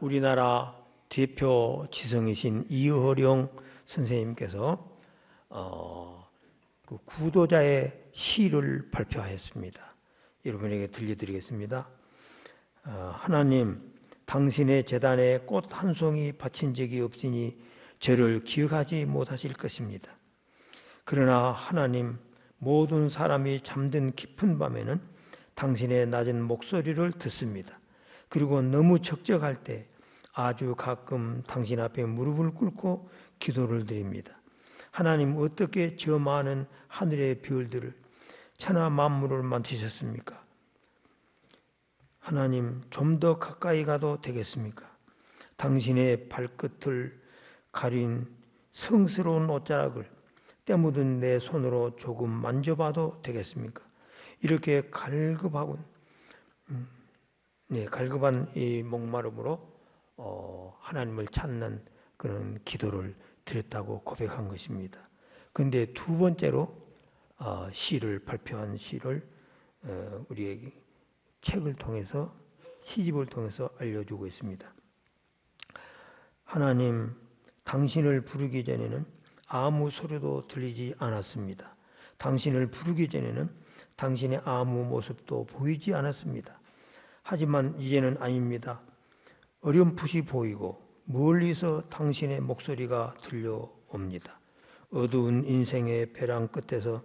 우리나라 대표 지성이신 이어령 선생님께서 그 구도자의 시를 발표하였습니다. 여러분에게 들려드리겠습니다. 하나님, 당신의 제단에 꽃 한 송이 바친 적이 없으니 저를 기억하지 못하실 것입니다. 그러나 하나님, 모든 사람이 잠든 깊은 밤에는 당신의 낮은 목소리를 듣습니다. 그리고 너무 적적할 때 아주 가끔 당신 앞에 무릎을 꿇고 기도를 드립니다. 하나님, 어떻게 저 많은 하늘의 별들을 천하 만물을 만드셨습니까? 하나님, 좀 더 가까이 가도 되겠습니까? 당신의 발끝을 가린 성스러운 옷자락을 때 묻은 내 손으로 조금 만져봐도 되겠습니까? 이렇게 갈급한 이 목마름으로 하나님을 찾는 그런 기도를 드렸다고 고백한 것입니다. 그런데 두 번째로 시를 발표한 시를 우리에게 책을 통해서, 시집을 통해서 알려주고 있습니다. 하나님, 당신을 부르기 전에는 아무 소리도 들리지 않았습니다. 당신을 부르기 전에는 당신의 아무 모습도 보이지 않았습니다. 하지만 이제는 아닙니다. 어렴풋이 보이고 멀리서 당신의 목소리가 들려옵니다. 어두운 인생의 벼랑 끝에서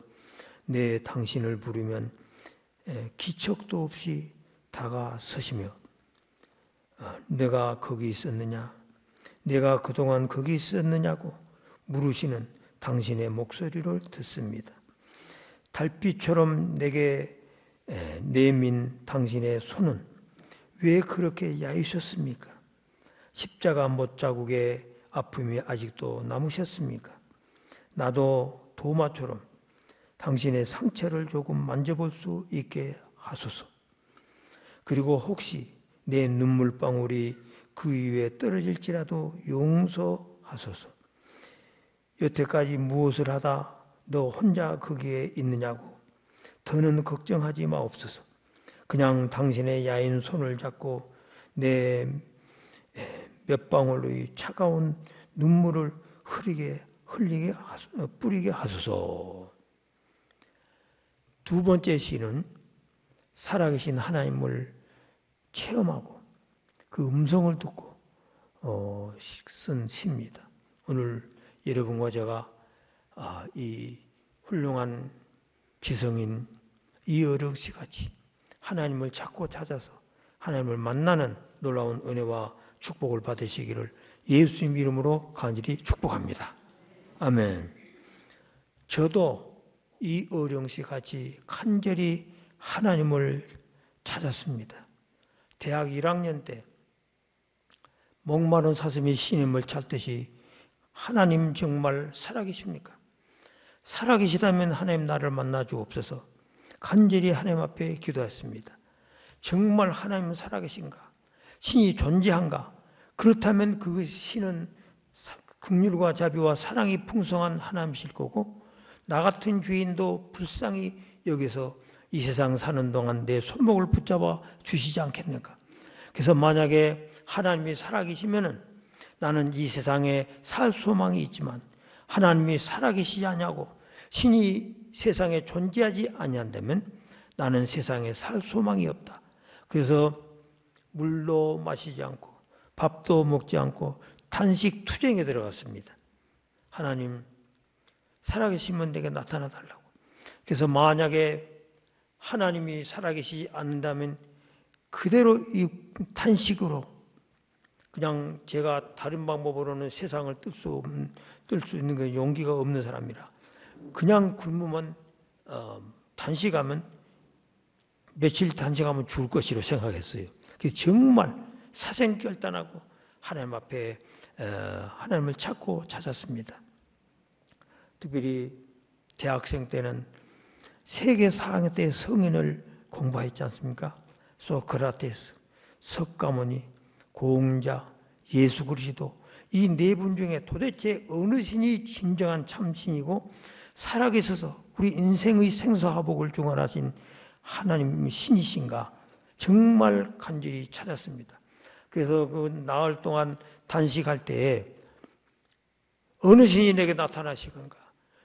내 당신을 부르면 기척도 없이 다가서시며 내가 거기 있었느냐? 내가 그동안 거기 있었느냐고 물으시는 당신의 목소리를 듣습니다. 달빛처럼 내게 내민 당신의 손은 왜 그렇게 야위셨습니까? 십자가 못자국의 아픔이 아직도 남으셨습니까? 나도 도마처럼 당신의 상처를 조금 만져볼 수 있게 하소서. 그리고 혹시 내 눈물방울이 그 위에 떨어질지라도 용서하소서. 여태까지 무엇을 하다 너 혼자 거기에 있느냐고 더는 걱정하지 마옵소서. 그냥 당신의 야인 손을 잡고 내 몇 방울의 차가운 눈물을 뿌리게 하소서. 두 번째 시는 살아계신 하나님을 체험하고 그 음성을 듣고 쓴 시입니다. 오늘 여러분과 제가 이 훌륭한 지성인 이어령 씨같이 하나님을 찾고 찾아서 하나님을 만나는 놀라운 은혜와 축복을 받으시기를 예수님 이름으로 간절히 축복합니다. 아멘. 저도 이어령 씨같이 간절히 하나님을 찾았습니다. 대학 1학년 때 목마른 사슴이 신임을 찾듯이 하나님 정말 살아계십니까? 살아계시다면 하나님 나를 만나 주옵소서. 간절히 하나님 앞에 기도했습니다. 정말 하나님은 살아계신가? 신이 존재한가? 그렇다면 그 신은 긍휼과 자비와 사랑이 풍성한 하나님이실 거고 나 같은 죄인도 불쌍히 여기서 이 세상 사는 동안 내 손목을 붙잡아 주시지 않겠는가? 그래서 만약에 하나님이 살아계시면은 나는 이 세상에 살 소망이 있지만 하나님이 살아계시지 않냐고 신이 세상에 존재하지 아니한다면 나는 세상에 살 소망이 없다. 그래서 물도 마시지 않고 밥도 먹지 않고 단식 투쟁에 들어갔습니다. 하나님 살아계시면 내게 나타나 달라고. 그래서 만약에 하나님이 살아계시지 않는다면 그대로 이 탄식으로 그냥 제가 다른 방법으로는 세상을 뜰 수 있는 그 용기가 없는 사람이라 그냥 굶으면 단식하면 며칠 단식하면 죽을 것이라고 생각했어요. 그래서 정말 사생결단하고 하나님 앞에 하나님을 찾고 찾았습니다. 특별히 대학생 때는 세계 4학년 때 성인을 공부했지 않습니까? 소크라테스, 석가모니, 공자, 예수 그리스도 이 네 분 중에 도대체 어느 신이 진정한 참신이고 살아계셔서 우리 인생의 생사화복을 중원하신 하나님 신이신가 정말 간절히 찾았습니다. 그래서 그 나흘 동안 단식할 때에 어느 신이 내게 나타나시건가?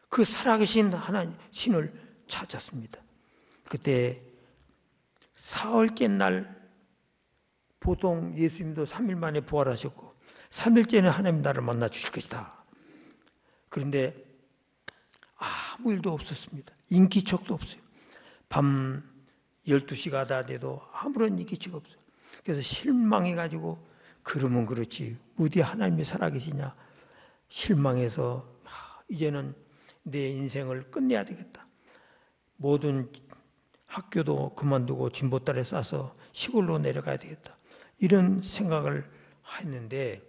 그 살아계신 하나님 신을 찾았습니다. 그때 사흘째 날, 보통 예수님도 3일 만에 부활하셨고 3일째는 하나님 나를 만나 주실 것이다. 그런데 아무 일도 없었습니다. 인기척도 없어요. 밤 12시가 다 돼도 아무런 인기척 없어요. 그래서 실망해가지고 그러면 그렇지 어디 하나님이 살아계시냐 실망해서 이제는 내 인생을 끝내야 되겠다. 모든 학교도 그만두고 진보딸에 싸서 시골로 내려가야 되겠다. 이런 생각을 했는데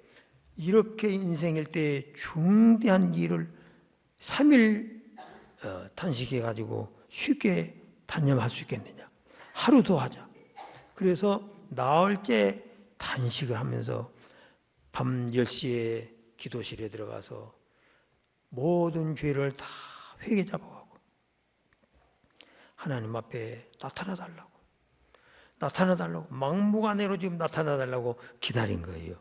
이렇게 인생일 때 중대한 일을 3일 단식해가지고 쉽게 단념할 수 있겠느냐. 하루 더 하자. 그래서 나흘째 단식을 하면서 밤 10시에 기도실에 들어가서 모든 죄를 다 회개 잡아가고 하나님 앞에 나타나달라고 막무가내로 지금 나타나달라고 기다린 거예요.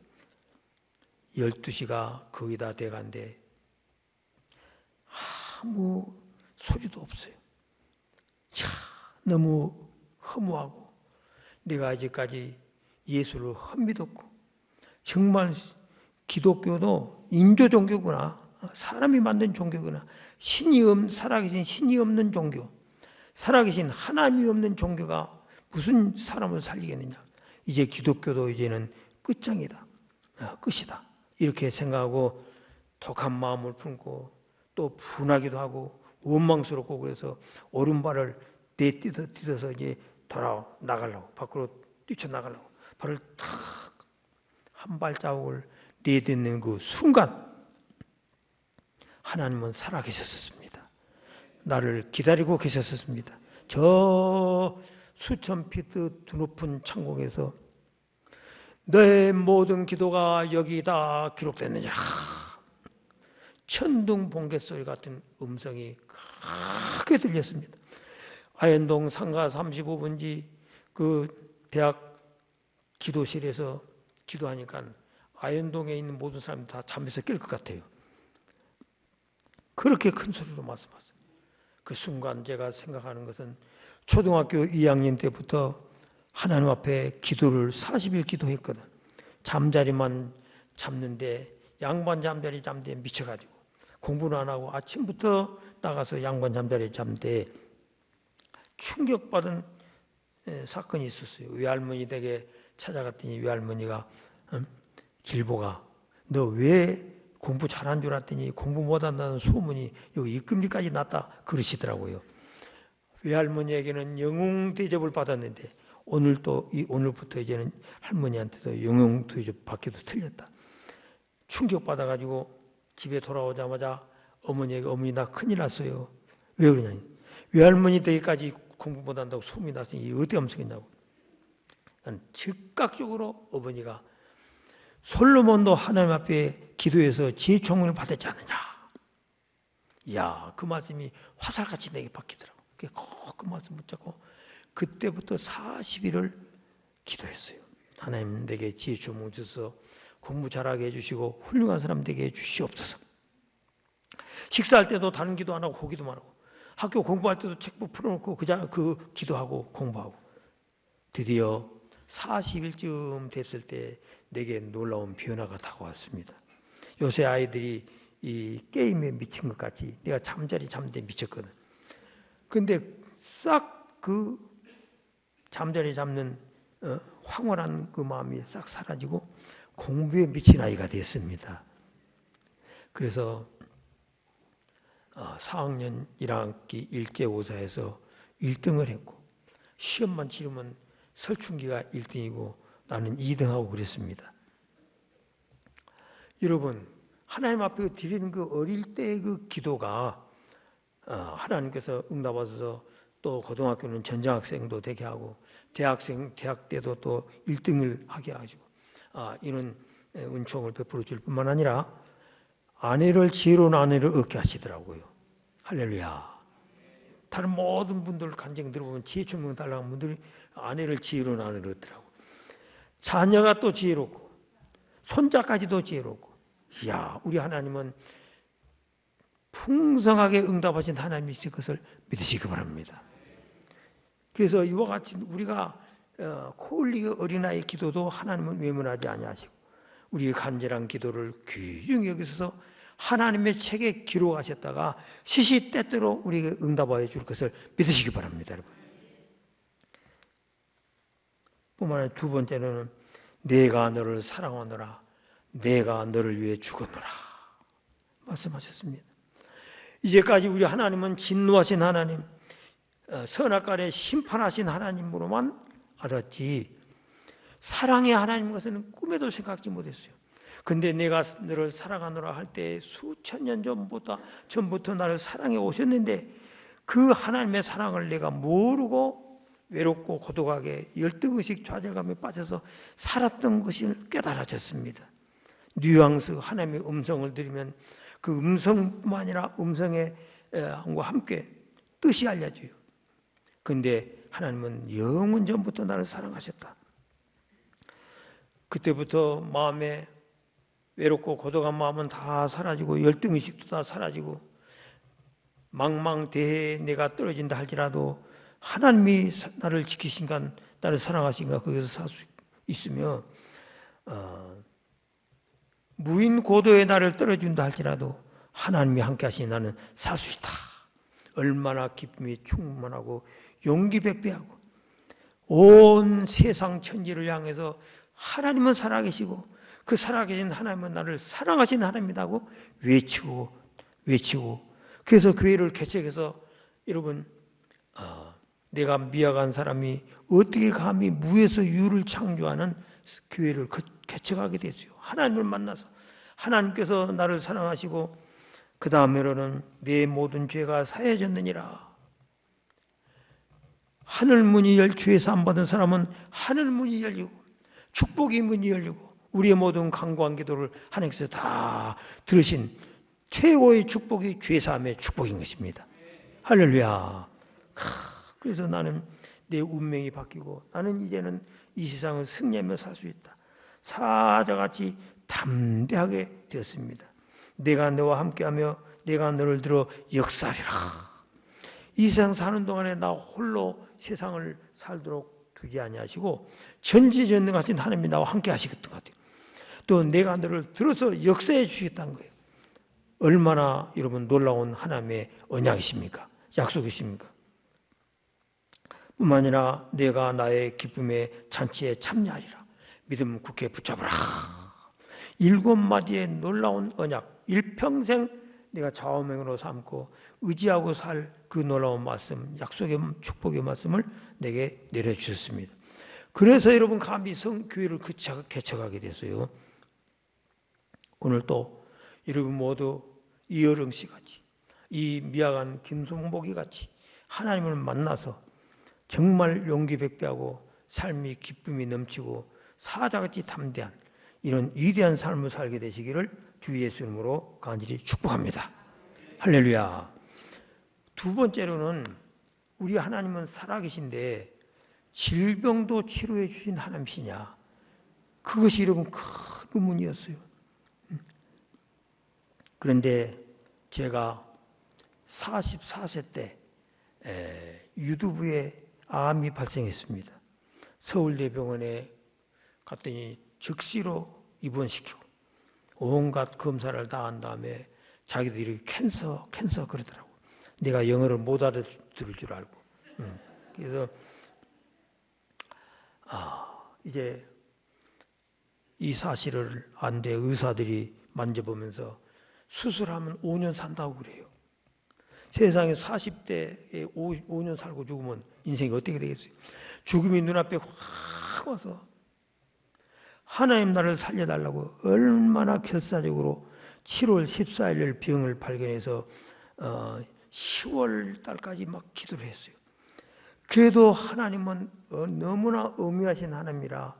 12시가 거의 다 돼간데 아무 소리도 없어요. 참 너무 허무하고 내가 아직까지 예수를 헛믿었고 정말 기독교도 인조 종교구나, 사람이 만든 종교구나, 살아계신 신이 없는 종교, 살아계신 하나님이 없는 종교가 무슨 사람을 살리겠느냐. 이제 기독교도 이제는 끝장이다, 끝이다 이렇게 생각하고 독한 마음을 품고 또 분하기도 하고 원망스럽고 그래서 오른발을 내딛어서 이제 돌아 나가려고 밖으로 뛰쳐나가려고 발을 탁 한 발자국을 내딛는 그 순간 하나님은 살아계셨습니다. 나를 기다리고 계셨습니다. 저 수천 피트 높은 창공에서 내 모든 기도가 여기다 기록됐느냐. 천둥 번개 소리 같은 음성이 크게 들렸습니다. 아현동 상가 35번지 그 대학 기도실에서 기도하니까 아현동에 있는 모든 사람이 다 잠에서 깰 것 같아요. 그렇게 큰 소리로 말씀하셨어요. 그 순간 제가 생각하는 것은 초등학교 2학년 때부터 하나님 앞에 기도를 40일 기도했거든. 잠자리만 잡는데 양반 잠자리 잠는데 미쳐가지고 공부는 안 하고 아침부터 나가서 양반 잠자리 잠는데 충격받은 사건이 있었어요. 외할머니 댁에 찾아갔더니 외할머니가 길보가 너 왜 공부 잘한 줄 알았더니 공부 못한다는 소문이 여기 입금리까지 났다 그러시더라고요. 외할머니에게는 영웅 대접을 받았는데 오늘부터 이제는 할머니한테도 영웅 대접 받기도 틀렸다. 충격받아가지고 집에 돌아오자마자 어머니에게 어머니 나 큰일 났어요. 왜 그러냐. 외할머니 댁까지 공부 못한다고 소문이 났으니 어디 엄청이냐고. 난 즉각적으로 어머니가 솔로몬도 하나님 앞에 기도해서 지혜 총명을 받았지 않느냐. 이야, 그 말씀이 화살같이 내게 박히더라고. 그 말씀 붙잡고 그때부터 40일을 기도했어요. 하나님 내게 지혜 총명 주셔서 공부 잘하게 해주시고 훌륭한 사람 되게 해주시옵소서. 식사할 때도 다른 기도 안 하고 그 기도만 하고 학교 공부할 때도 책북 풀어놓고 그 기도하고 공부하고 드디어 40일쯤 됐을 때 내게 놀라운 변화가 다가왔습니다. 요새 아이들이 이 게임에 미친 것 같이 내가 잠자리 잠는데 미쳤거든. 근데 싹 그 잠자리 잡는 황홀한 그 마음이 싹 사라지고 공부에 미친 아이가 됐습니다. 그래서 4학년 1학기 일제오사에서 1등을 했고 시험만 치르면 설춘기가 1등이고 나는 2등하고 그랬습니다. 여러분 하나님 앞에 드리는 그 어릴 때의 그 기도가 하나님께서 응답하셔서 또 고등학교는 전장학생도 되게 하고 대학 때도 또 1등을 하게 하시고 이런 은총을 베풀어 줄 뿐만 아니라 지혜로운 아내를 얻게 하시더라고요. 할렐루야. 다른 모든 분들 간증 들어보면 지혜 총명 달라는 분들이 지혜로운 아내를 얻더라고요. 자녀가 또 지혜롭고 손자까지도 지혜롭고, 이야, 우리 하나님은 풍성하게 응답하신 하나님이신 것을 믿으시기 바랍니다. 그래서 이와 같이 우리가 코 흘리기 어린아이 기도도 하나님은 외면하지 아니하시고 우리의 간절한 기도를 귀중히 여기서 하나님의 책에 기록하셨다가 시시때때로 우리에게 응답하여 줄 것을 믿으시기 바랍니다. 여러분. 뿐만 아니라 두 번째는 내가 너를 사랑하노라, 내가 너를 위해 죽었노라 말씀하셨습니다. 이제까지 우리 하나님은 진노하신 하나님, 선악간에 심판하신 하나님으로만 알았지 사랑의 하나님 것은 꿈에도 생각지 못했어요. 근데 내가 너를 사랑하노라 할 때 수천 년 전부터 나를 사랑해 오셨는데 그 하나님의 사랑을 내가 모르고 외롭고 고독하게 열등의식 좌절감에 빠져서 살았던 것을 깨달아졌습니다. 뉘앙스 하나님의 음성을 들으면 그 음성뿐만 아니라 음성의 함과 함께 뜻이 알려져요. 근데 하나님은 영원 전부터 나를 사랑하셨다. 그때부터 마음에 외롭고 고독한 마음은 다 사라지고 열등의식도 다 사라지고 망망대해에 내가 떨어진다 할지라도 하나님이 나를 지키신가 나를 사랑하신가 거기서 살 수 있으며 무인고도에 나를 떨어진다 할지라도 하나님이 함께 하시니 나는 살 수 있다. 얼마나 기쁨이 충만하고 용기 백배하고 온 세상 천지를 향해서 하나님은 살아계시고 그 살아계신 하나님은 나를 사랑하시는 하나님이라고 외치고 그래서 교회를 개척해서 여러분 내가 미약한 사람이 어떻게 감히 무에서 유를 창조하는 교회를 개척하게 됐어요. 하나님을 만나서 하나님께서 나를 사랑하시고 그 다음에로는 내 모든 죄가 사해졌느니라. 하늘문이 죄 사함 받은 사람은 하늘문이 열리고 축복의 문이 열리고 우리의 모든 간구한 기도를 하나님께서 다 들으신 최고의 축복이 죄 사함의 축복인 것입니다. 할렐루야. 그래서 나는 내 운명이 바뀌고 나는 이제는 이 세상을 승리하며 살 수 있다. 사자같이 담대하게 되었습니다. 내가 너와 함께하며 내가 너를 들어 역사하리라. 이 세상 사는 동안에 나 홀로 세상을 살도록 두지 아니하시고 전지전능하신 하나님이 나와 함께 하시겠던 것 같아요. 또 내가 너를 들어서 역사해 주시겠다는 거예요. 얼마나 여러분 놀라운 하나님의 언약이십니까? 약속이십니까? 뿐만 아니라 내가 나의 기쁨의 잔치에 참여하리라. 믿음 굳게 붙잡으라. 7마디의 놀라운 언약, 일평생 내가 좌우명으로 삼고 의지하고 살 그 놀라운 말씀, 약속의 축복의 말씀을 내게 내려주셨습니다. 그래서 여러분 감히 성교회를 개척하게 됐어요. 오늘 또 여러분 모두 이여령 씨 같이 이 미약한 김성복이 같이 하나님을 만나서 정말 용기 백배하고 삶이 기쁨이 넘치고 사자같이 담대한 이런 위대한 삶을 살게 되시기를 주 예수 이름으로 간절히 축복합니다. 할렐루야. 두 번째로는 우리 하나님은 살아계신데 질병도 치료해 주신 하나님이시냐. 그것이 여러분 큰 의문이었어요. 그런데 제가 44세 때 유두부에 암이 발생했습니다. 서울대병원에 갔더니 즉시로 입원시키고 온갖 검사를 다 한 다음에 자기들이 캔서 그러더라고. 내가 영어를 못 알아들을 줄 알고. 그래서 이제 이 사실을 안 돼 의사들이 만져보면서 수술하면 5년 산다고 그래요. 세상에 40대에 5년 살고 죽으면 인생이 어떻게 되겠어요? 죽음이 눈앞에 확 와서 하나님 나를 살려달라고 얼마나 결사적으로 7월 14일 병을 발견해서 10월 달까지 막 기도를 했어요. 그래도 하나님은 너무나 엄미하신 하나님이라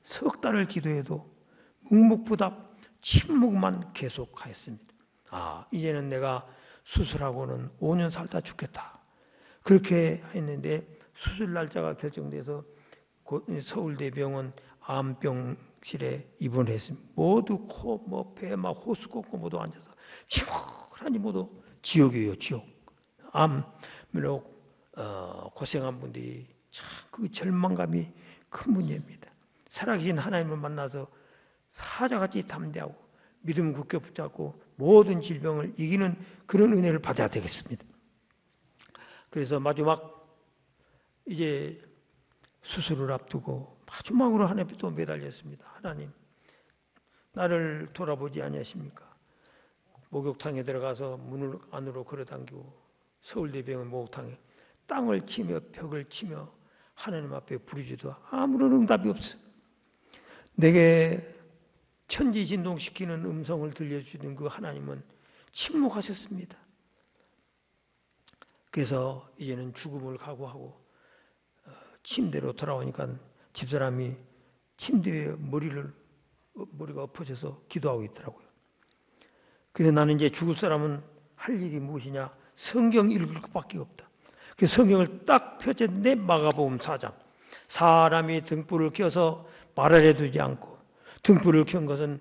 석 달을 기도해도 묵묵부답 침묵만 계속하였습니다. 이제는 내가 수술하고는 5년 살다 죽겠다. 그렇게 했는데 수술 날짜가 결정돼서 서울대병원 암병실에 입원했습니다. 모두 코, 배, 호스 꽂고 모두 앉아서 시원하니 모두 지옥이에요, 지옥. 암으로 고생한 분들이 참 그 절망감이 큰 문제입니다. 살아계신 하나님을 만나서 사자같이 담대하고 믿음 굳게 붙잡고 모든 질병을 이기는 그런 은혜를 받아야 되겠습니다. 그래서 마지막 이제 수술을 앞두고 마지막으로 하나님께 또 매달렸습니다. 하나님, 나를 돌아보지 아니하십니까? 목욕탕에 들어가서 문을 안으로 걸어당기고 서울대병원 목욕탕에 땅을 치며 벽을 치며 하나님 앞에 부르짖어도 아무런 응답이 없어. 내게 천지진동시키는 음성을 들려주는 그 하나님은 침묵하셨습니다. 그래서 이제는 죽음을 각오하고 침대로 돌아오니까 집사람이 침대에 머리가 엎어져서 기도하고 있더라고요. 그래서 나는 이제 죽을 사람은 할 일이 무엇이냐? 성경 읽을 것밖에 없다. 그래서 성경을 딱 펼쳤는데 마가복음 4장. 사람이 등불을 켜서 말을 해두지 않고 등불을 켠 것은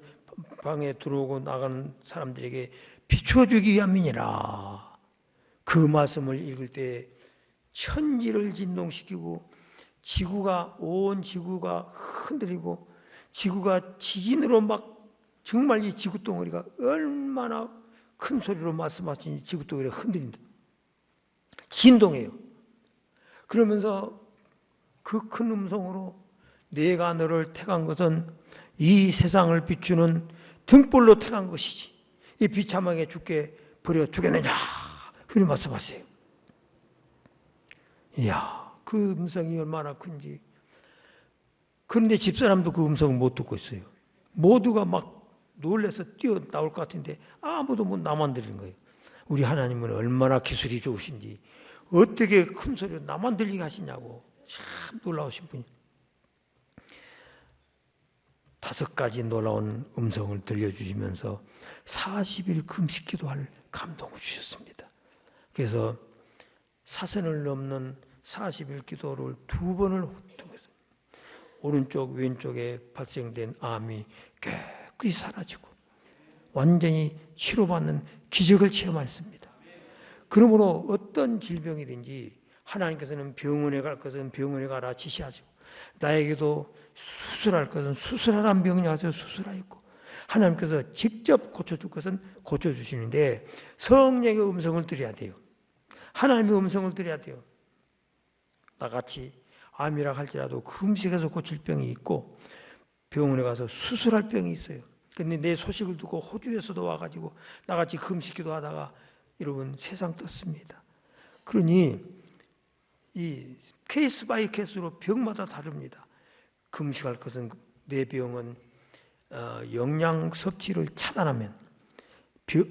방에 들어오고 나가는 사람들에게 비춰주기 위함이니라. 그 말씀을 읽을 때 천지를 진동시키고 온 지구가 흔들리고 지구가 지진으로 정말 이 지구 덩어리가 얼마나 큰 소리로 말씀하시니 지구 덩어리가 흔들린다. 진동해요. 그러면서 그 큰 음성으로 내가 너를 택한 것은 이 세상을 비추는 등불로 택한 것이지 이 비참하게 죽게 버려 두겠느냐 그런 말씀하세요. 이야, 그 음성이 얼마나 큰지. 그런데 집사람도 그 음성을 못 듣고 있어요. 모두가 놀라서 뛰어나올 것 같은데 아무도 나만 들리는 거예요. 우리 하나님은 얼마나 기술이 좋으신지 어떻게 큰 소리로 나만 들리게 하시냐고. 참 놀라우신 분이. 5가지 놀라운 음성을 들려주시면서 40일 금식 기도할 감동을 주셨습니다. 그래서 사선을 넘는 40일 기도를 2번을 통해서 오른쪽 왼쪽에 발생된 암이 깨끗이 사라지고 완전히 치료받는 기적을 체험했습니다. 그러므로 어떤 질병이든지 하나님께서는 병원에 갈 것은 병원에 가라 지시하시고 나에게도 수술할 것은 수술하라는 병원에 가서 수술하였고 하나님께서 직접 고쳐줄 것은 고쳐주시는데 성령의 음성을 들어야 돼요. 하나님의 음성을 들어야 돼요. 나같이 암이라 할지라도 금식해서 고칠 병이 있고 병원에 가서 수술할 병이 있어요. 근데 내 소식을 듣고 호주에서도 와가지고 나같이 금식기도 하다가 여러분 세상 떴습니다. 그러니 이 케이스 바이 케이스로 병마다 다릅니다. 금식할 것은 내 병은 영양 섭취를 차단하면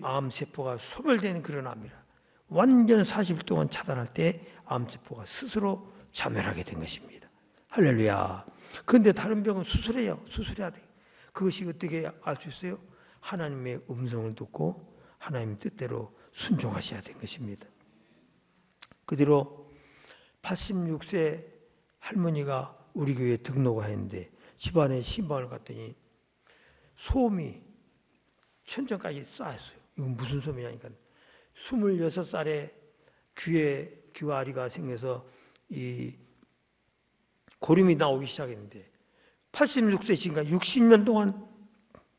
암세포가 소멸되는 그런 암이라 완전 40일 동안 차단할 때 암세포가 스스로 자멸하게 된 것입니다. 할렐루야. 그런데 다른 병은 수술해야 돼요. 그것이 어떻게 알 수 있어요? 하나님의 음성을 듣고 하나님 뜻대로 순종하셔야 된 것입니다. 그 뒤로 86세 할머니가 우리 교회에 등록했는데 집안에 신방을 갔더니 솜이 천정까지 쌓였어요. 이건 무슨 솜이냐니까 26살에 귀와리가 생겨서 이 고름이 나오기 시작했는데 86세 지금까지 60년 동안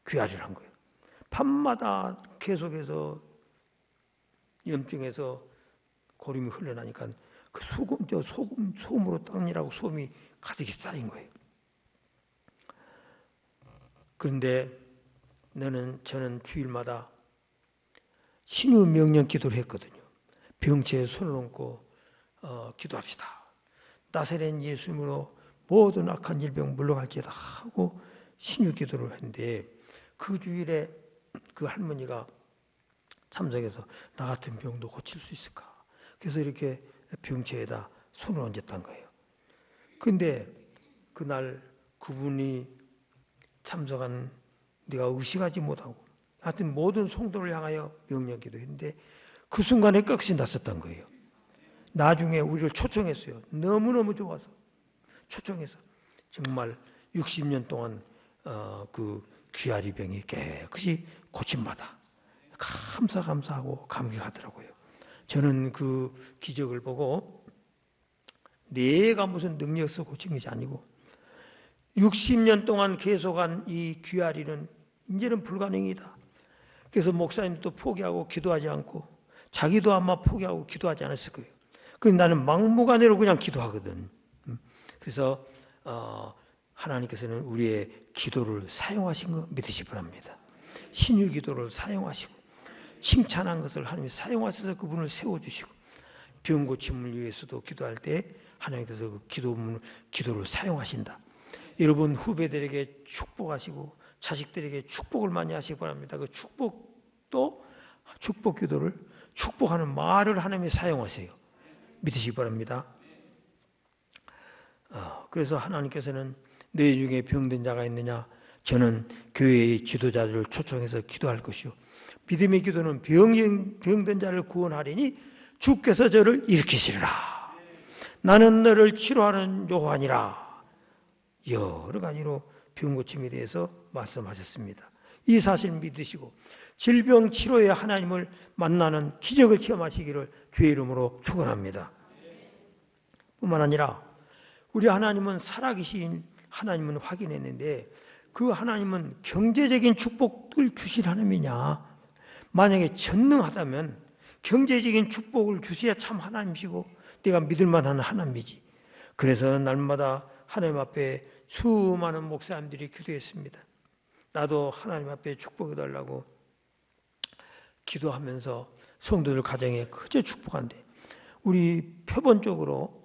귀화를 한 거예요. 밤마다 계속해서 염증에서 고름이 흘러나니까 그 소음으로 닦느라고 솜이 가득히 쌓인 거예요. 그런데 저는 주일마다 신유 명령 기도를 했거든요. 병치에 손을 얹고 기도합시다. 나사렛 예수님으로 모든 악한 질병 물러갈지어다 하고 신유 기도를 했는데 그 주일에 그 할머니가 참석해서 나 같은 병도 고칠 수 있을까? 그래서 이렇게 병치에다 손을 얹었단 거예요. 그런데 그날 그분이 참석한 내가 의식하지 못하고 하여튼 모든 성도를 향하여 명령 기도했는데 그 순간에 꺽이 났었던 거예요. 나중에 우리를 초청했어요. 너무너무 좋아서 초청해서 정말 60년 동안 그 귀아리병이 깨끗이 고침받아 감사하고 감격하더라고요. 저는 그 기적을 보고 내가 무슨 능력서 고친 것이 아니고 60년 동안 계속한 이 귀아리는 이제는 불가능이다. 그래서 목사님도 포기하고 기도하지 않고 자기도 아마 포기하고 기도하지 않았을 거예요. 그래서 나는 막무가내로 그냥 기도하거든. 그래서 하나님께서는 우리의 기도를 사용하신 거 믿으시 바랍니다. 신유 기도를 사용하시고 칭찬한 것을 하나님이 사용하셔서 그분을 세워주시고 병 고침을 위해서도 기도할 때 하나님께서 그 기도를 사용하신다. 여러분 후배들에게 축복하시고 자식들에게 축복을 많이 하시기 바랍니다. 그 축복도 축복 기도를 축복하는 말을 하나님이 사용하세요. 믿으시기 바랍니다. 그래서 하나님께서는 내 중에 병든 자가 있느냐? 저는 교회의 지도자들을 초청해서 기도할 것이요. 믿음의 기도는 병든 자를 구원하리니 주께서 저를 일으키시리라. 나는 너를 치료하는 요한이라. 여러 가지로 병 고침에 대해서 말씀하셨습니다. 이 사실 믿으시고 질병 치료에 하나님을 만나는 기적을 체험하시기를 주의 이름으로 축원합니다. 뿐만 아니라 우리 하나님은 살아계신 하나님은 확인했는데 그 하나님은 경제적인 축복을 주실 하나님이냐? 만약에 전능하다면 경제적인 축복을 주셔야 참 하나님이시고 내가 믿을 만한 하나님이지. 그래서 날마다 하나님 앞에 수많은 목사님들이 기도했습니다. 나도 하나님 앞에 축복해 달라고 기도하면서 성도들 가정에 그저 축복한데 우리 표본적으로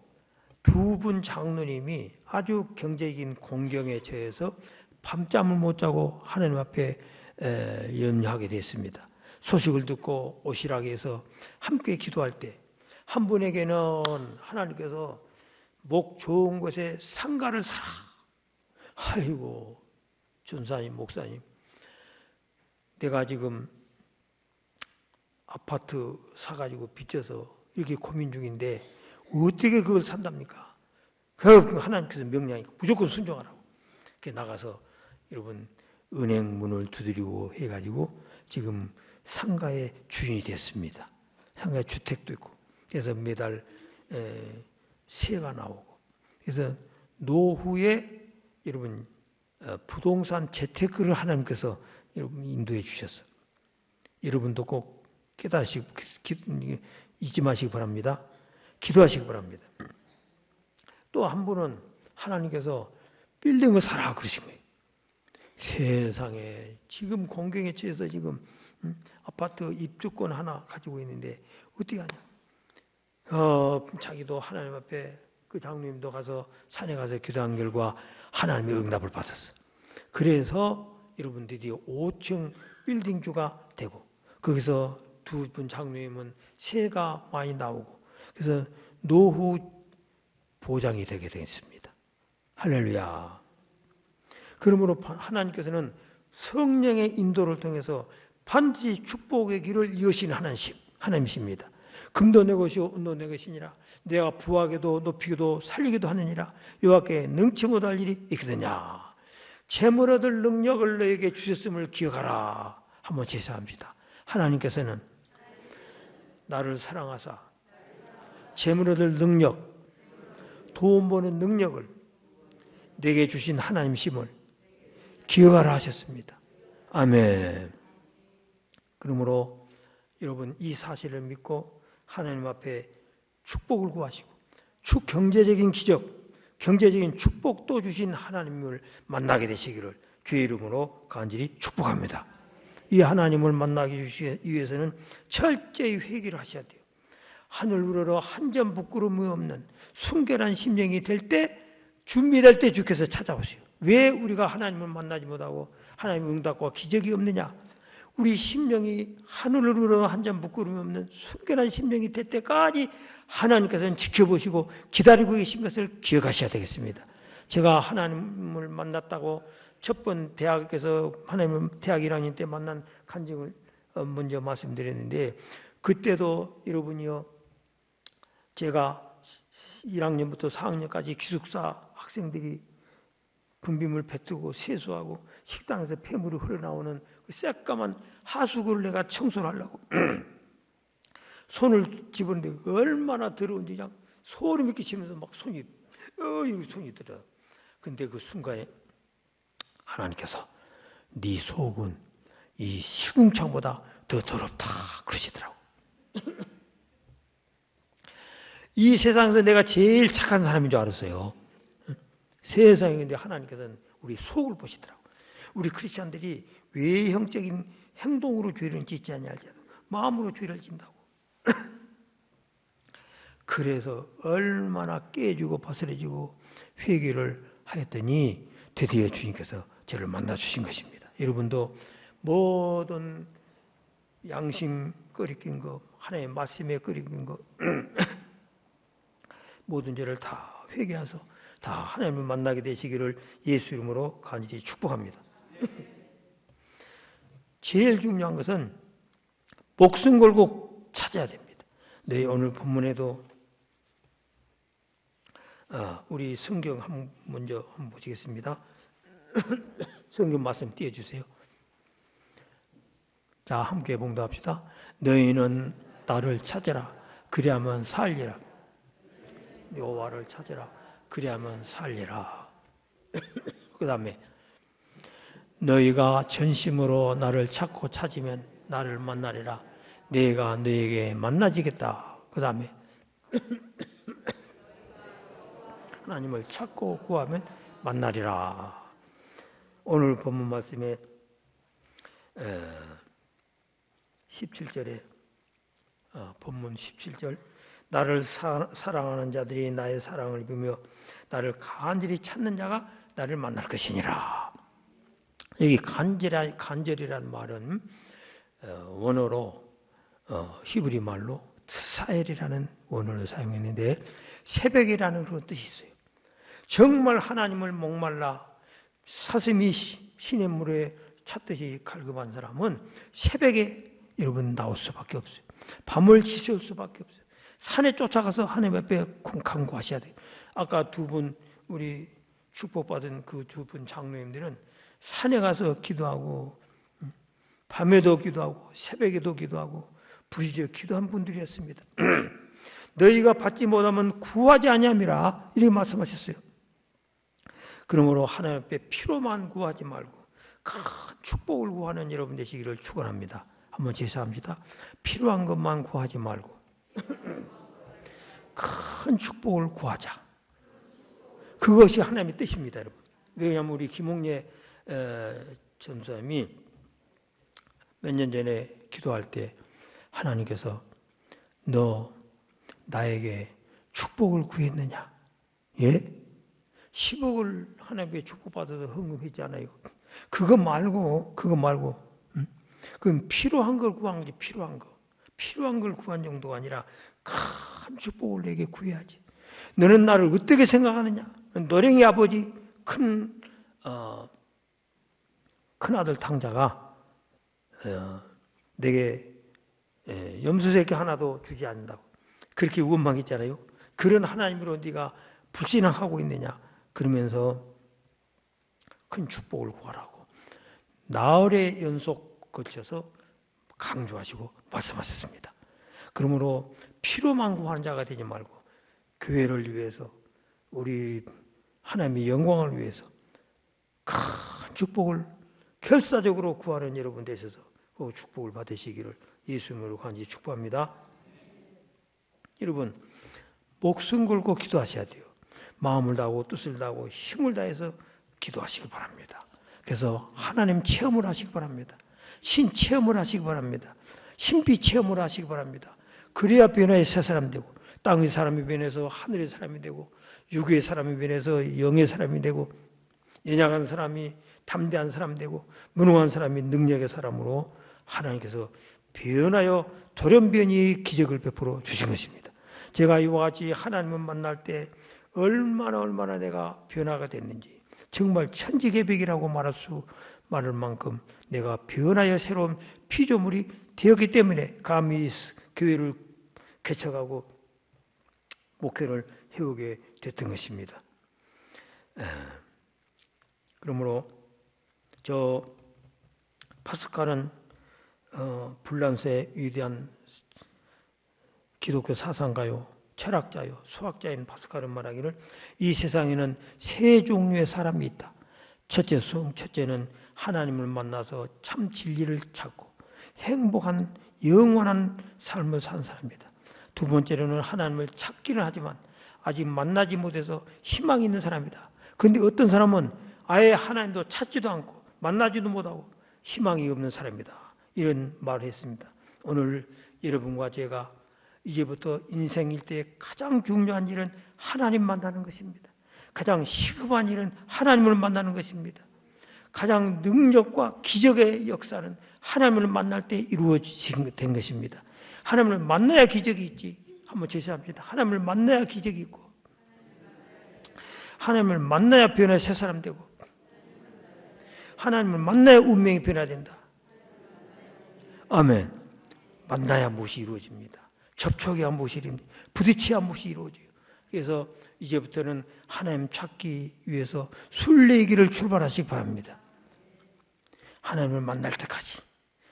두 분 장로님이 아주 경제적인 공경에 처해서 밤잠을 못 자고 하나님 앞에 연하게 됐습니다. 소식을 듣고 오시라고 해서 함께 기도할 때 한 분에게는 하나님께서 목 좋은 곳에 상가를 사라. 아이고 전사님 목사님 내가 지금 아파트 사가지고 빚져서 이렇게 고민 중인데 어떻게 그걸 산답니까? 그 하나님께서 명령이니까 무조건 순종하라고. 이렇게 나가서 여러분 은행 문을 두드리고 해가지고 지금 상가의 주인이 됐습니다. 상가에 주택도 있고 그래서 매달 세가 나오고 그래서 노후에 여러분 부동산 재테크를 하나님께서 여러분 인도해 주셨어. 여러분도 꼭 깨닫으시고 잊지 마시기 바랍니다. 기도하시기 바랍니다. 또 한 분은 하나님께서 빌딩을 사라 그러신 거예요. 세상에 지금 공경에 처해서 지금 아파트 입주권 하나 가지고 있는데 어떻게 하냐? 자기도 하나님 앞에 그 장로님도 가서 산에 가서 기도한 결과 하나님의 응답을 받았어. 그래서 여러분 드디어 5층 빌딩주가 되고 거기서 두 분 장로님은 세가 많이 나오고 그래서 노후 보장이 되게 되었습니다. 할렐루야. 그러므로 하나님께서는 성령의 인도를 통해서 반드시 축복의 길을 여신 하나님이십니다. 금도 내 것이요 은도 내 것이니라. 내가 부하게도 높이기도 살리기도 하느니라. 여호와께 능치 못할 일이 있거든요. 재물 얻을 능력을 너에게 주셨음을 기억하라. 한번 제사합니다. 하나님께서는 나를 사랑하사 재물 얻을 능력, 돈 버는 능력을 내게 주신 하나님이심을 기억하라 하셨습니다. 아멘. 그러므로 여러분 이 사실을 믿고 하나님 앞에 축복을 구하시고 경제적인 기적, 경제적인 축복도 주신 하나님을 만나게 되시기를 주의 이름으로 간절히 축복합니다. 이 하나님을 만나기 위해서는 철저히 회개를 하셔야 돼요. 하늘 우러러 한 점 부끄러움이 없는 순결한 심령이 될 때 준비될 때 주께서 찾아오세요. 왜 우리가 하나님을 만나지 못하고 하나님의 응답과 기적이 없느냐? 우리 심령이 하늘을 우러러 한 점 부끄러움이 없는 순결한 심령이 될 때까지 하나님께서는 지켜보시고 기다리고 계신 것을 기억하셔야 되겠습니다. 제가 하나님을 만났다고 첫 번 대학에서 하나님을 대학 1학년 때 만난 간증을 먼저 말씀드렸는데 그때도 여러분이요 제가 1학년부터 4학년까지 기숙사 학생들이 분비물 뱉고 세수하고 식당에서 폐물이 흘러나오는 그 새까만 하수구를 내가 청소를 하려고 손을 집었는데 얼마나 더러운지 그냥 소름이 끼치면서 막 손이 들어요. 근데 그 순간에 하나님께서 네 속은 이 시궁창보다 더 더럽다 그러시더라고. 이 세상에서 내가 제일 착한 사람인 줄 알았어요. 세상에. 근데 하나님께서는 우리 속을 보시더라고. 우리 크리스천들이 외형적인 행동으로 죄를 짓지 아니할지라도 마음으로 죄를 짓는다고. 그래서 얼마나 깨지고 바스러지고 회개를 하였더니 드디어 주님께서 저를 만나 주신 것입니다. 여러분도 모든 양심 끓이긴 거, 하나님의 말씀에 끓이긴 거 모든 죄를 다 회개해서 다 하나님을 만나게 되시기를 예수 이름으로 간절히 축복합니다. 제일 중요한 것은 목숨 걸고 찾아야 됩니다. 네, 오늘 본문에도 우리 성경 먼저 한번 보시겠습니다. 성경 말씀 띄워주세요. 자, 함께 봉독합시다. 너희는 나를 찾으라. 그리하면 살리라. 여호와를 찾으라. 그리하면 살리라. 그 다음에 너희가 전심으로 나를 찾고 찾으면 나를 만나리라. 내가 너에게 만나지겠다. 그 다음에 하나님을 찾고 구하면 만나리라. 오늘 본문 말씀에 17절에 본문 17절 나를 사랑하는 자들이 나의 사랑을 입으며 나를 간절히 찾는 자가 나를 만날 것이니라. 여기 간절이라는 말은 원어로 히브리 말로 트사엘이라는 원어를 사용했는데 새벽이라는 그런 뜻이 있어요. 정말 하나님을 목말라 사슴이 시냇물에 찾듯이 갈급한 사람은 새벽에 여러분 나올 수밖에 없어요. 밤을 지새울 수밖에 없어요. 산에 쫓아가서 하나님 앞에 간구하셔야 돼요. 아까 두 분 우리 축복받은 그 두 분 장로님들은 산에 가서 기도하고 밤에도 기도하고 새벽에도 기도하고 부르짖어 기도한 분들이었습니다. 너희가 받지 못하면 구하지 아니함이라 이렇게 말씀하셨어요. 그러므로 하나님 앞에 피로만 구하지 말고 큰 축복을 구하는 여러분 되시기를 축원합니다. 한번 제시합시다. 필요한 것만 구하지 말고 큰 축복을 구하자. 그것이 하나님의 뜻입니다, 여러분. 왜냐하면 우리 김홍래 전사님이 몇 년 전에 기도할 때 하나님께서 너 나에게 축복을 구했느냐? 예? 10억을 하나님께 축복받아서 헌금했잖아요. 그거 말고 그건 필요한 걸 구한 거지. 필요한 걸 구한 정도가 아니라 큰 축복을 내게 구해야지. 너는 나를 어떻게 생각하느냐? 노랭이 아버지 큰 아들 탕자가 내게 염소새끼 하나도 주지 않는다고 그렇게 원망했잖아요. 그런 하나님으로 네가 불신앙하고 있느냐? 그러면서 큰 축복을 구하라고 나흘의 연속 거쳐서 강조하시고 말씀하셨습니다. 그러므로 피로만 구하는 자가 되지 말고 교회를 위해서 우리 하나님의 영광을 위해서 큰 축복을 결사적으로 구하는 여러분 되셔서 그 축복을 받으시기를 예수님으로 간절히 축복합니다. 여러분 목숨 걸고 기도하셔야 돼요. 마음을 다하고 뜻을 다하고 힘을 다해서 기도하시기 바랍니다. 그래서 하나님 체험을 하시기 바랍니다. 신 체험을 하시기 바랍니다. 신비 체험을 하시기 바랍니다. 그래야 변화의 새 사람 되고 땅의 사람이 변해서 하늘의 사람이 되고 육의 사람이 변해서 영의 사람이 되고 연약한 사람이 담대한 사람 되고 무능한 사람이 능력의 사람으로 하나님께서 변하여 돌연변이의 기적을 베풀어 주신 것입니다. 제가 이와 같이 하나님을 만날 때 얼마나 내가 변화가 됐는지 정말 천지개벽이라고 말할 만큼 내가 변하여 새로운 피조물이 되었기 때문에 감히 교회를 개척하고 목회를 해오게 됐던 것입니다. 그러므로 저 파스칼은 불란서의 위대한 기독교 사상가요, 철학자요, 수학자인 파스칼은 말하기를 이 세상에는 세 종류의 사람이 있다. 첫째는 하나님을 만나서 참 진리를 찾고 행복한 영원한 삶을 산 사람이다. 두 번째로는 하나님을 찾기는 하지만 아직 만나지 못해서 희망이 있는 사람이다. 그런데 어떤 사람은 아예 하나님도 찾지도 않고 만나지도 못하고 희망이 없는 사람이다. 이런 말을 했습니다. 오늘 여러분과 제가 이제부터 인생일 때 가장 중요한 일은 하나님 만나는 것입니다. 가장 시급한 일은 하나님을 만나는 것입니다. 가장 능력과 기적의 역사는 하나님을 만날 때 이루어진 것입니다. 하나님을 만나야 기적이 있지. 한번 제시합니다. 하나님을 만나야 기적이 있고, 하나님을 만나야 변화의 새 사람 되고, 하나님을 만나야 운명이 변화된다. 아멘. 만나야 무엇이 이루어집니다. 접촉해야 무엇이 이루어집니다. 부딪혀야 무엇이 이루어져요. 그래서 이제부터는 하나님 찾기 위해서 순례길을 출발하시기 바랍니다. 하나님을 만날 때까지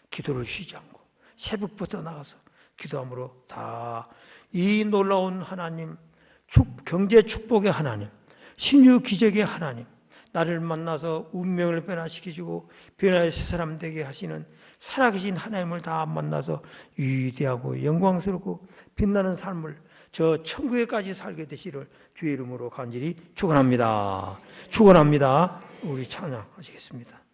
기도를 쉬지 않고 새벽부터 나가서 기도함으로 다 이 놀라운 하나님, 경제 축복의 하나님, 신유 기적의 하나님, 나를 만나서 운명을 변화시키시고 변화의 새 사람 되게 하시는 살아계신 하나님을 다 만나서 위대하고 영광스럽고 빛나는 삶을 저 천국에까지 살게 되시를 주의 이름으로 간절히 축원합니다. 축원합니다. 우리 찬양하시겠습니다.